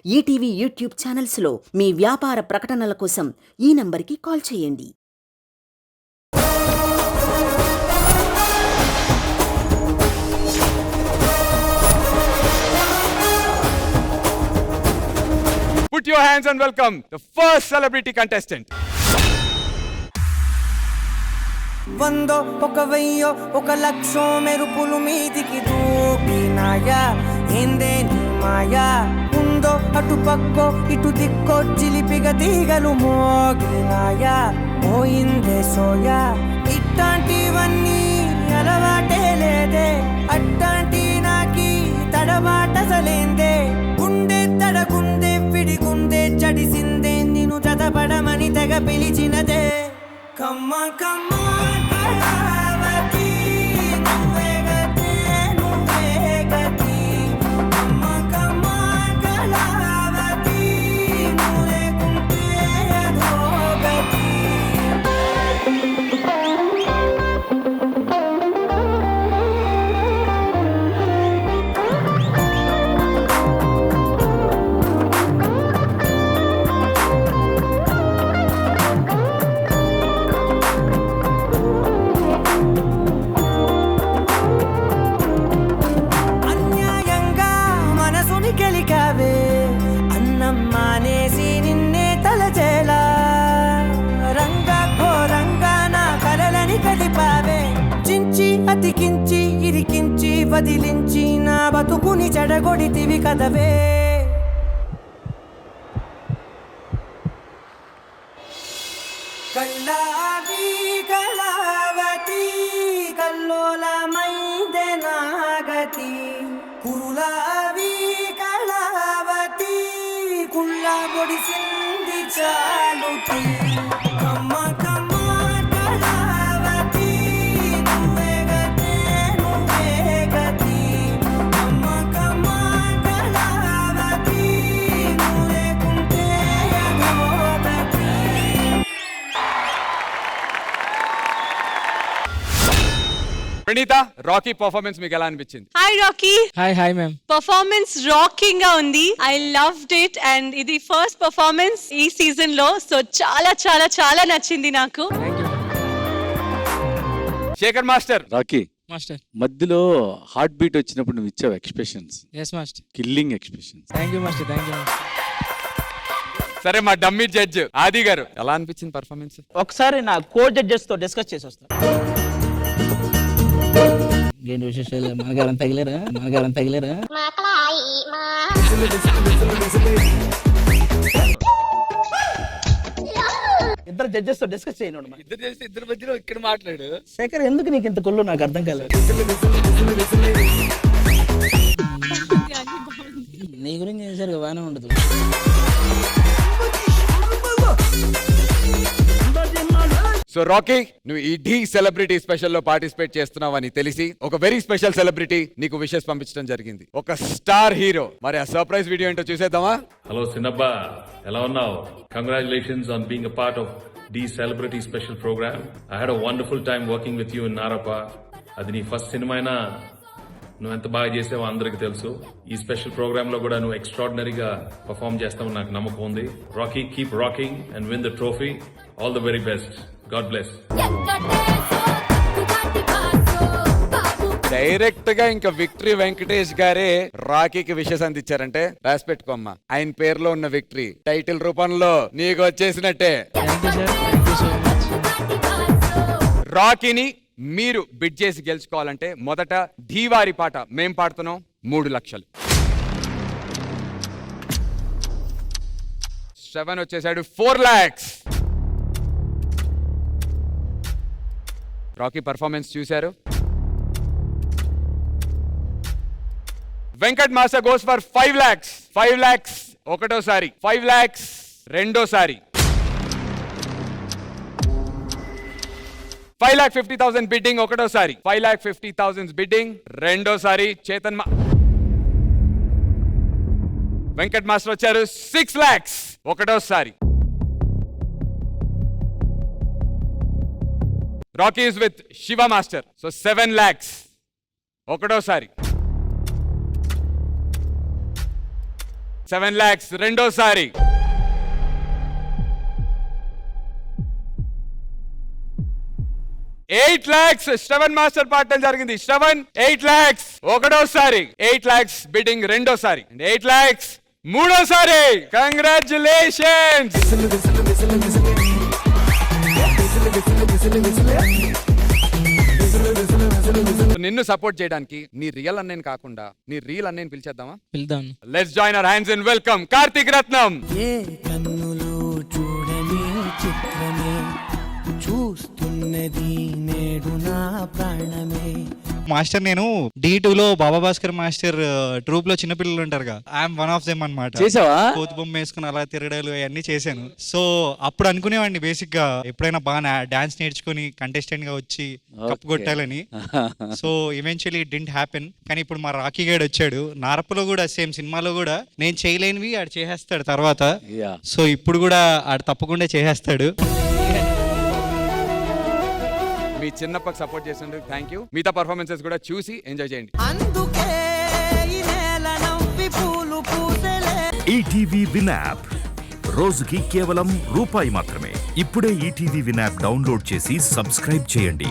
ETV YouTube ఛానల్స్లో మీ వ్యాపార ప్రకటనల కోసం ఈ నంబర్కి కాల్ చేయండి. Put your hands and welcome the first celebrity contestant. వందో ఒక వెయ్యో ఒక లక్షో మెరుపులు మీదికి దూకినాయా ఏందే నీ మాయా ఉందో అటు పక్కో ఇటు దిక్కో చిలిపిగ తీగలు మోగినాయా పోయిందే సోయా ఇట్లాంటివన్నీ అలవాటే లేదే అట్లాంటి నాకి తడబాటసలేందే గుండె తడగుందే విడిగుందే చడిసిందే నిన్ను చదపడమని తెగ పిలిచినదే కమ్మ కమ్మ కళావతి నువ్వే గతే నువ్వే గతి కమ్మ కమ్మ కళావతి నువ్వు లేకుంటే అధోగతి అన్యాయంగా మనసుని గెలికావే అన్నం మానేసి నిన్నే తలచేలా రంగా ఘోరంగా నా కలలని కలిపావే చించి అతికించి ఇరికించి వదిలించి నా బతుకుని చెడగొడితివి కదవే కళ్ళావి కళావతి కల్లోలమైందే నాగతి కురులావి కళావతి కుళ్ళ పొడిసింది చాలుతి కమ్మ కమ్మ కళావతి నువ్వే గతే నువ్వే గతి కమ్మ కమ్మ కళావతి నువ్వు లేకుంటే అధోగతి ప్రణీత, రాకీ పర్ఫార్మెన్స్ మీకు ఎలా అనిపించింది? Hi Rocky. Hi ma'am. Performance rocking గా ఉంది. ఐ లవ్డ్ ఇట్ అండ్ ఇది ఫస్ట్ పర్ఫార్మెన్స్ ఈ సీజన్ లో, సో చాలా చాలా చాలా నచ్చింది నాకు. Shekhar master, Rocky master. మధ్యలో హార్ట్ బీట్ వచ్చినప్పుడు నువ్వు ఇచ్చావు expressions, yes master. Killing expressions. Thank you master. సరే మా డమ్మీ జడ్జ్ ఆది గారు ఎలా అనిపించింది పర్ఫార్మెన్స్? ఒకసారి నా కో జడ్జెస్ తో డిస్కస్ చేసి వస్తా. ఏంటి విశేషాలు? మనగారం తగిలేరా? ఇద్దరు జడ్జెస్ తో డిస్కస్ చేయను. ఇద్దరు మధ్యలో ఇక్కడ మాట్లాడు. శేఖర్, ఎందుకు నీకు ఇంత కొల్లు నాకు అర్థం కాలేదు. నీ గురించి చేశారు బాగానే ఉండదు. సో రాకీ, నువ్వు ఈ ఢీ సెలబ్రిటీ స్పెషల్ లో పార్టిసిపేట్ చేస్తున్నావని తెలిసి ఒక వెరీ స్పెషల్ సెలబ్రిటీ నీకు విషెస్ పంపించడం జరిగింది. ఒక స్టార్ హీరో. మరి ఆ సర్ప్రైజ్ వీడియో ఏంటో చూసేద్దామా? హలో సిన్నబ్బా, ఎలా ఉన్నావు? Congratulations on being a part of the celebrity special program. I had a wonderful time working with you in Narappa. అది నీ ఫస్ట్ సినిమా అయినా నువ్వు ఎంత బాగా చేసావో అందరికి తెలుసు. ఈ స్పెషల్ ప్రోగ్రామ్ లో కూడా నువ్వు ఎక్స్ట్రాడినరీగా పర్ఫామ్ చేస్తావు నాకు నమ్మకం ఉంది. Rocky, keep rocking and win the trophy. All the very best. God bless. Direct గా ఇంకా విక్టరీ వెంకటేష్ గారే రాకీకి విషెస్ అందించారంటే రాసి పెట్టుకోమ్మా. ఆయన పేరులో ఉన్న విక్టరీ టైటిల్ రూపంలో నీకు వచ్చేసినట్టే. Thank you sir. Thank you so much. రాకీని మీరు బిడ్ చేసి గెలుచుకోవాలంటే మొదట ధీవారి పాట మేం పాడుతున్నాం 3 లక్షలు. 7 వచ్చేసాడు 4 lakhs. రాకీ పర్ఫార్మెన్స్ చూశారు. Venkat master goes for 5 lakhs. 5 lakhs ఒకటోసారి, 5 lakhs రెండోసారి, 5,50,000 బిడ్డింగ్ ఒకటోసారి, 5,50,000 బిడ్డింగ్ రెండోసారి. చేతన్ వెంకట్ మాస్టర్ వచ్చారు 6 lakhs ఒకటోసారి. Rocky is with Shiva master, so 7 lakhs ఒకటోసారి, 7 lakhs రెండోసారి. 8 lakhs శ్రవణ్ మాస్టర్ పాడటం జరిగింది. శ్రవణ్ 8 lakhs ఒకటోసారి, 8 lakhs బిడ్డింగ్ రెండోసారి, 8 lakhs మూడోసారి. కంగ్రాచులేషన్స్. నిన్ను సపోర్ట్ చేయడానికి నీ రియల్ అన్నయ్యని కాకుండా నీ రియల్ అన్నయ్యని పిలిచేద్దామా? వెళ్దాం. Let's join our hands and welcome Karthik Ratnam. ఏ కన్నులు చూడని చిత్రమే చూస్తున్నది నేడు నా ప్రాణమే. మాస్టర్ నేను D2లో బాబా భాస్కర్ మాస్టర్ ట్రూప్ లో చిన్నపిల్లలు ఉంటారు కదా, ఐఎమ్ వన్ ఆఫ్ దెమ్ అన్నమాట. చేసావా? కోతి బొమ్మ వేసుకుని అలా తిరగడాలు అవన్నీ చేశాను. సో అప్పుడు అనుకునేవాడిని బేసిక్ గా ఎప్పుడైనా బాగా డాన్స్ నేర్చుకుని కంటెస్టెంట్ గా వచ్చి కప్పు కొట్టాలని. So eventually it didn't happen. కానీ ఇప్పుడు మా రాకీ గైడ్ వచ్చాడు. నారప్పలో కూడా సేమ్ సినిమాలో కూడా నేను చేయలేనివి ఆడు చేసేస్తాడు తర్వాత. సో ఇప్పుడు కూడా ఆడు తప్పకుండా చేసేస్తాడు. మీ చిన్నప్పకి సపోర్ట్ చేసినందుకు థ్యాంక్ యూ. మిగతా పర్ఫార్మెన్సెస్ కూడా చూసి ఎంజాయ్ చేయండి. అందుకే ఈ నేల నవ్వి పూలు పూసలే. ఈటీవీ విన్ యాప్ రోజుకి కేవలం రూపాయి మాత్రమే. ఇప్పుడే ఈటీవీ విన్ యాప్ డౌన్లోడ్ చేసి సబ్స్క్రైబ్ చేయండి.